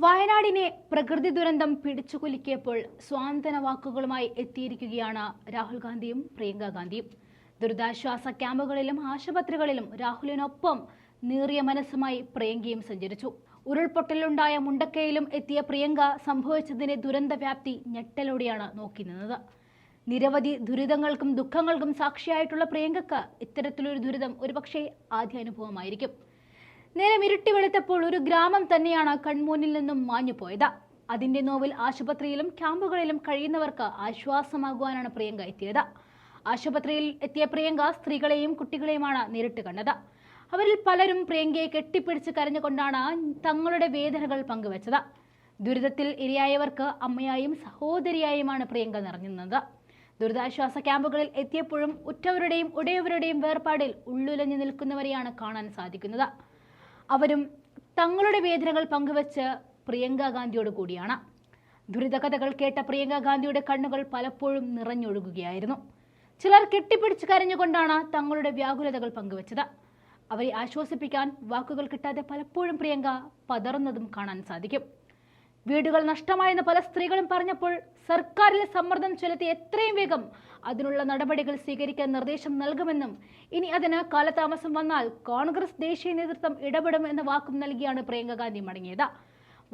വയനാടിനെ പ്രകൃതി ദുരന്തം പിടിച്ചുകുലുക്കിയപ്പോൾ സ്വാന്തന വാക്കുകളുമായി എത്തിയിരിക്കുകയാണ് രാഹുൽ ഗാന്ധിയും പ്രിയങ്ക ഗാന്ധിയും. ദുരിതാശ്വാസ ക്യാമ്പുകളിലും ആശുപത്രികളിലും രാഹുലിനൊപ്പം നീറിയ മനസ്സുമായി പ്രിയങ്കയും സഞ്ചരിച്ചു. ഉരുൾപൊട്ടലുണ്ടായ മുണ്ടക്കയിലും എത്തിയ പ്രിയങ്ക സംഭവിച്ചതിന്റെ ദുരന്ത വ്യാപ്തി ഞെട്ടലോടെയാണ് നോക്കി നിന്നത്. നിരവധി ദുരിതങ്ങൾക്കും ദുഃഖങ്ങൾക്കും സാക്ഷിയായിട്ടുള്ള പ്രിയങ്കക്ക് ഇത്തരത്തിലൊരു ദുരിതം ഒരുപക്ഷെ ആദ്യ അനുഭവമായിരിക്കും. നേരം ഇരുട്ടി വെളുത്തപ്പോൾ ഒരു ഗ്രാമം തന്നെയാണ് കൺമുന്നിൽ നിന്നും മാഞ്ഞുപോയത്. അതിന്റെ നോവിൽ ആശുപത്രിയിലും ക്യാമ്പുകളിലും കഴിയുന്നവർക്ക് ആശ്വാസമാകുവാനാണ് പ്രിയങ്ക എത്തിയത്. ആശുപത്രിയിൽ എത്തിയ പ്രിയങ്ക സ്ത്രീകളെയും കുട്ടികളെയുമാണ് നേരിട്ട് കണ്ടത്. അവരിൽ പലരും പ്രിയങ്കയെ കെട്ടിപ്പിടിച്ച് കരഞ്ഞുകൊണ്ടാണ് തങ്ങളുടെ വേദനകൾ പങ്കുവച്ചത്. ദുരിതത്തിൽ ഇരയായവർക്ക് അമ്മയായും സഹോദരിയായുമാണ് പ്രിയങ്ക നിറഞ്ഞു നിന്നത്. ദുരിതാശ്വാസ ക്യാമ്പുകളിൽ എത്തിയപ്പോഴും ഉറ്റവരുടെയും ഉടയവരുടെയും വേർപാടിൽ ഉള്ളുലഞ്ഞു നിൽക്കുന്നവരെയാണ് കാണാൻ സാധിക്കുന്നത്. അവരും തങ്ങളുടെ വേദനകൾ പങ്കുവച്ച് പ്രിയങ്ക ഗാന്ധിയോട് കൂടിയാണ്. ദുരിതകഥകൾ കേട്ട പ്രിയങ്ക ഗാന്ധിയുടെ കണ്ണുകൾ പലപ്പോഴും നിറഞ്ഞൊഴുകുകയായിരുന്നു. ചിലർ കെട്ടിപ്പിടിച്ച് കരഞ്ഞുകൊണ്ടാണ് തങ്ങളുടെ വ്യാകുലതകൾ പങ്കുവച്ചത്. അവരെ ആശ്വസിപ്പിക്കാൻ വാക്കുകൾ കിട്ടാതെ പലപ്പോഴും പ്രിയങ്ക പതറുന്നതും കാണാൻ സാധിക്കും. വീടുകൾ നഷ്ടമായെന്ന് പല സ്ത്രീകളും പറഞ്ഞപ്പോൾ സർക്കാരിലെ സമ്മർദ്ദം ചെലുത്തി എത്രയും വേഗം അതിനുള്ള നടപടികൾ സ്വീകരിക്കാൻ നിർദ്ദേശം നൽകുമെന്നും ഇനി അതിന് കാലതാമസം വന്നാൽ കോൺഗ്രസ് ദേശീയ നേതൃത്വം ഇടപെടും എന്ന വാക്കും നൽകിയാണ് പ്രിയങ്ക ഗാന്ധി മടങ്ങിയത്.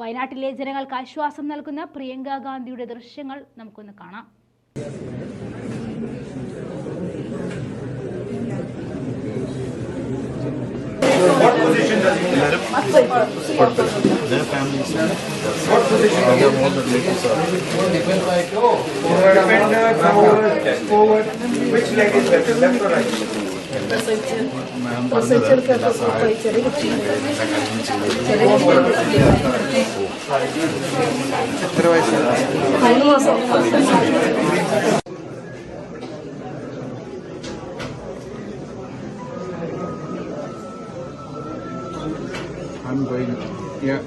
വയനാട്ടിലെ ജനങ്ങൾക്ക് ആശ്വാസം നൽകുന്ന പ്രിയങ്ക ഗാന്ധിയുടെ ദൃശ്യങ്ങൾ നമുക്കൊന്ന് കാണാം. What position does he have? Their families. What position? All the relatives are. Defender, forward. Which leg is left? Left or right? I'm going, yeah.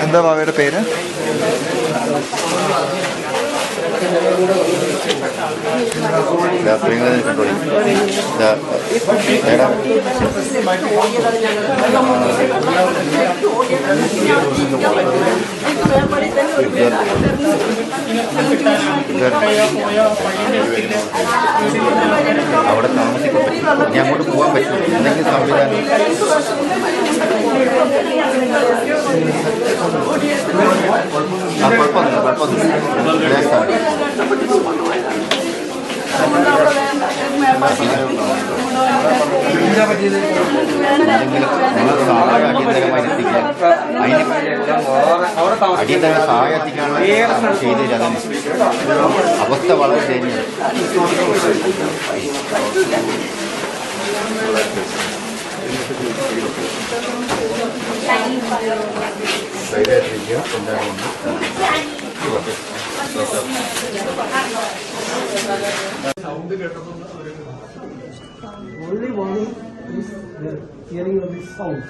എന്താ ബാബയുടെ പേര്? അവിടെ താമസിക്കാൻ പറ്റും. ഇനി അങ്ങോട്ട് പോകാൻ പറ്റും. എന്തെങ്കിലും സംവിധാനം സഹായം അടിയന്തരമായി എത്തിക്കാൻ അടിയന്തര സഹായം എത്തിക്കാനുള്ള ചെയ്തു തരാൻ അവസ്ഥ വളരെ ദയനീയമാണ്. Only one is hearing of this sound.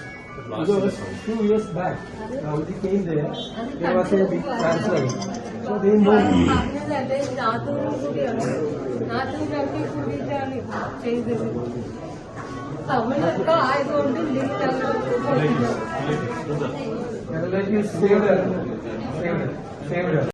Because few years back, when they came there was a big landslide. So they know. Relatives saved her.